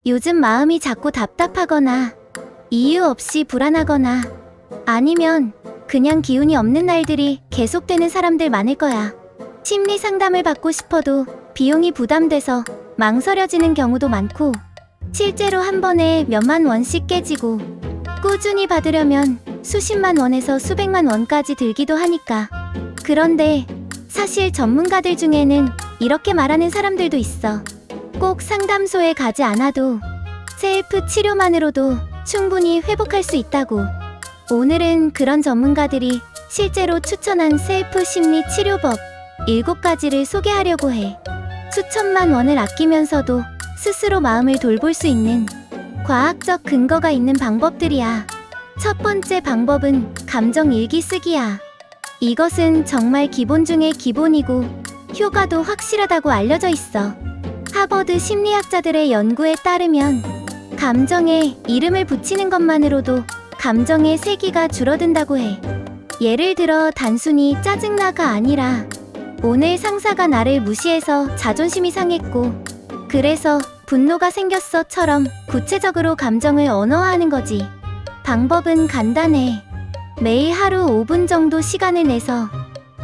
요즘 마음이 자꾸 답답하거나 이유 없이 불안하거나 아니면 그냥 기운이 없는 날들이 계속되는 사람들 많을 거야. 심리 상담을 받고 싶어도 비용이 부담돼서 망설여지는 경우도 많고, 실제로 한 번에 몇만 원씩 깨지고 꾸준히 받으려면 수십만 원에서 수백만 원까지 들기도 하니까. 그런데 사실 전문가들 중에는 이렇게 말하는 사람들도 있어. 꼭 상담소에 가지 않아도 셀프 치료만으로도 충분히 회복할 수 있다고. 오늘은 그런 전문가들이 실제로 추천한 셀프 심리 치료법 7가지를 소개하려고 해. 수천만 원을 아끼면서도 스스로 마음을 돌볼 수 있는 과학적 근거가 있는 방법들이야. 첫 번째 방법은 감정 일기 쓰기야. 이것은 정말 기본 중의 기본이고 효과도 확실하다고 알려져 있어. 하버드 심리학자들의 연구에 따르면 감정에 이름을 붙이는 것만으로도 감정의 세기가 줄어든다고 해. 예를 들어 단순히 짜증나가 아니라 오늘 상사가 나를 무시해서 자존심이 상했고 그래서 분노가 생겼어처럼 구체적으로 감정을 언어화하는 거지. 방법은 간단해. 매일 하루 5분 정도 시간을 내서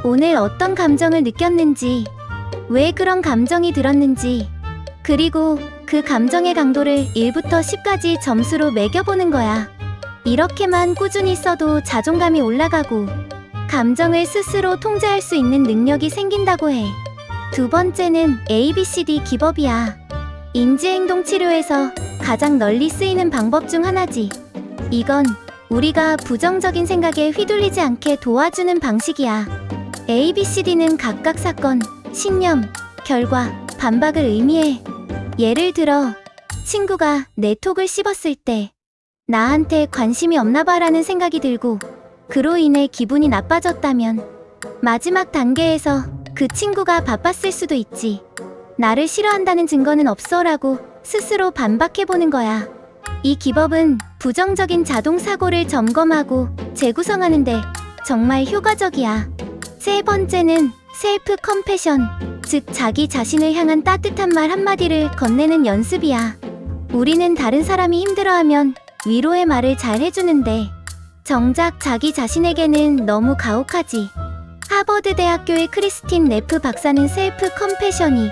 오늘 어떤 감정을 느꼈는지, 왜 그런 감정이 들었는지, 그리고 그 감정의 강도를 1부터 10까지 점수로 매겨보는 거야. 이렇게만 꾸준히 써도 자존감이 올라가고 감정을 스스로 통제할 수 있는 능력이 생긴다고 해. 두 번째는 ABCD 기법이야. 인지행동 치료에서 가장 널리 쓰이는 방법 중 하나지. 이건 우리가 부정적인 생각에 휘둘리지 않게 도와주는 방식이야. ABCD는 각각 사건, 신념, 결과, 반박을 의미해. 예를 들어 친구가 내 톡을 씹었을 때 나한테 관심이 없나봐 라는 생각이 들고 그로 인해 기분이 나빠졌다면, 마지막 단계에서 그 친구가 바빴을 수도 있지. 나를 싫어한다는 증거는 없어 라고 스스로 반박해보는 거야. 이 기법은 부정적인 자동사고를 점검하고 재구성하는데 정말 효과적이야. 세 번째는 셀프 컴패션, 즉 자기 자신을 향한 따뜻한 말 한마디를 건네는 연습이야. 우리는 다른 사람이 힘들어하면 위로의 말을 잘 해주는데 정작 자기 자신에게는 너무 가혹하지. 하버드 대학교의 크리스틴 네프 박사는 셀프 컴패션이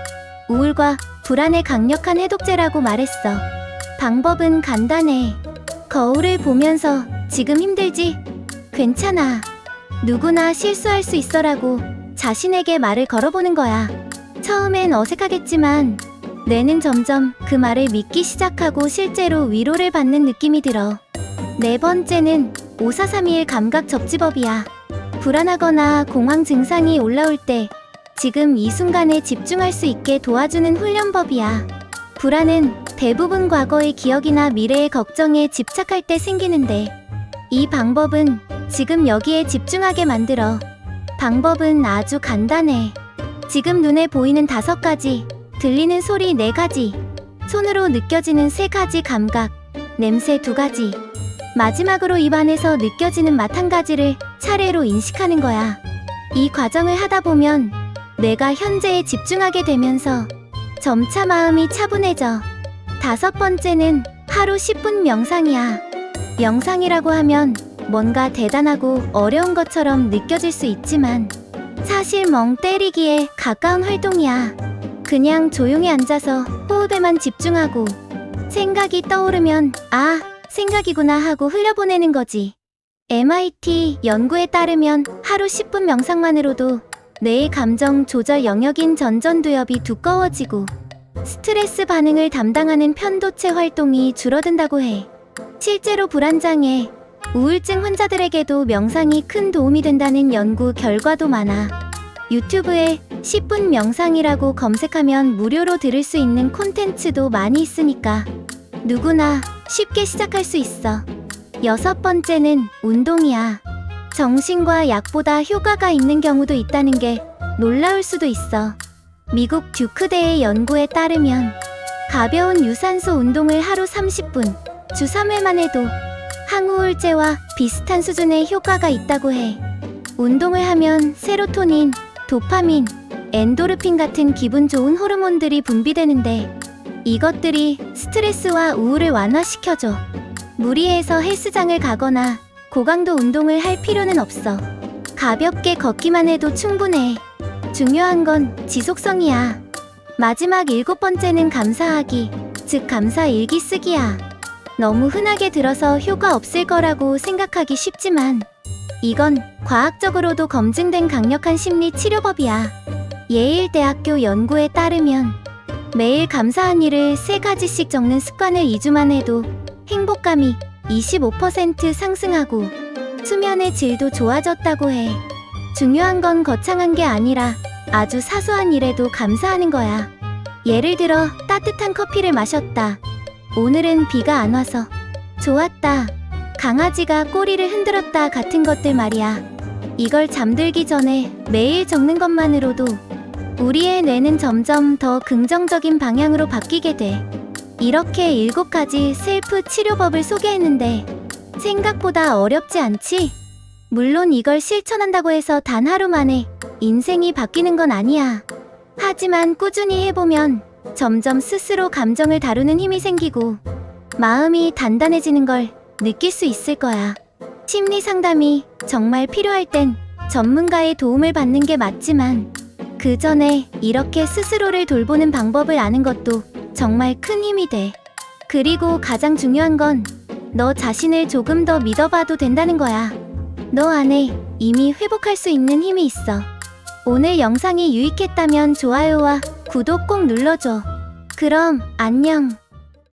우울과 불안에 강력한 해독제라고 말했어. 방법은 간단해. 거울을 보면서 지금 힘들지? 괜찮아. 누구나 실수할 수 있어라고 자신에게 말을 걸어보는 거야. 처음엔 어색하겠지만 뇌는 점점 그 말을 믿기 시작하고 실제로 위로를 받는 느낌이 들어. 네 번째는 5431 감각 접지법이야. 불안하거나 공황 증상이 올라올 때 지금 이 순간에 집중할 수 있게 도와주는 훈련법이야. 불안은 대부분 과거의 기억이나 미래의 걱정에 집착할 때 생기는데, 이 방법은 지금 여기에 집중하게 만들어. 방법은 아주 간단해. 지금 눈에 보이는 5가지, 들리는 소리 4가지, 손으로 느껴지는 3가지 감각, 냄새 2가지, 마지막으로 입안에서 느껴지는 맛 1가지를 차례로 인식하는 거야. 이 과정을 하다 보면 뇌가 현재에 집중하게 되면서 점차 마음이 차분해져. 5번째는 하루 10분 명상이야. 명상이라고 하면 뭔가 대단하고 어려운 것처럼 느껴질 수 있지만 사실 멍 때리기에 가까운 활동이야. 그냥 조용히 앉아서 호흡에만 집중하고 생각이 떠오르면 아, 생각이구나 하고 흘려보내는 거지. MIT 연구에 따르면 하루 10분 명상만으로도 뇌의 감정 조절 영역인 전전두엽이 두꺼워지고 스트레스 반응을 담당하는 편도체 활동이 줄어든다고 해. 실제로 불안장애, 우울증 환자들에게도 명상이 큰 도움이 된다는 연구 결과도 많아. 유튜브에 10분 명상이라고 검색하면 무료로 들을 수 있는 콘텐츠도 많이 있으니까 누구나 쉽게 시작할 수 있어. 6번째는 운동이야. 정신과 약보다 효과가 있는 경우도 있다는 게 놀라울 수도 있어. 미국 듀크대의 연구에 따르면 가벼운 유산소 운동을 하루 30분, 주 3회만 해도 항우울제와 비슷한 수준의 효과가 있다고 해. 운동을 하면 세로토닌, 도파민, 엔도르핀 같은 기분 좋은 호르몬들이 분비되는데 이것들이 스트레스와 우울을 완화시켜줘. 무리해서 헬스장을 가거나 고강도 운동을 할 필요는 없어. 가볍게 걷기만 해도 충분해. 중요한 건 지속성이야. 마지막 7번째는 감사하기, 즉 감사 일기 쓰기야. 너무 흔하게 들어서 효과 없을 거라고 생각하기 쉽지만 이건 과학적으로도 검증된 강력한 심리 치료법이야. 예일대학교 연구에 따르면 매일 감사한 일을 3가지씩 적는 습관을 2주만 해도 행복감이 25% 상승하고 수면의 질도 좋아졌다고 해. 중요한 건 거창한 게 아니라 아주 사소한 일에도 감사하는 거야. 예를 들어 따뜻한 커피를 마셨다. 오늘은 비가 안 와서 좋았다. 강아지가 꼬리를 흔들었다 같은 것들 말이야. 이걸 잠들기 전에 매일 적는 것만으로도 우리의 뇌는 점점 더 긍정적인 방향으로 바뀌게 돼. 이렇게 7가지 셀프 치료법을 소개했는데 생각보다 어렵지 않지? 물론 이걸 실천한다고 해서 단 하루 만에 인생이 바뀌는 건 아니야. 하지만 꾸준히 해보면 점점 스스로 감정을 다루는 힘이 생기고 마음이 단단해지는 걸 느낄 수 있을 거야. 심리 상담이 정말 필요할 땐 전문가의 도움을 받는 게 맞지만 그 전에 이렇게 스스로를 돌보는 방법을 아는 것도 정말 큰 힘이 돼. 그리고 가장 중요한 건 너 자신을 조금 더 믿어봐도 된다는 거야. 너 안에 이미 회복할 수 있는 힘이 있어. 오늘 영상이 유익했다면 좋아요와 구독 꼭 눌러줘. 그럼 안녕.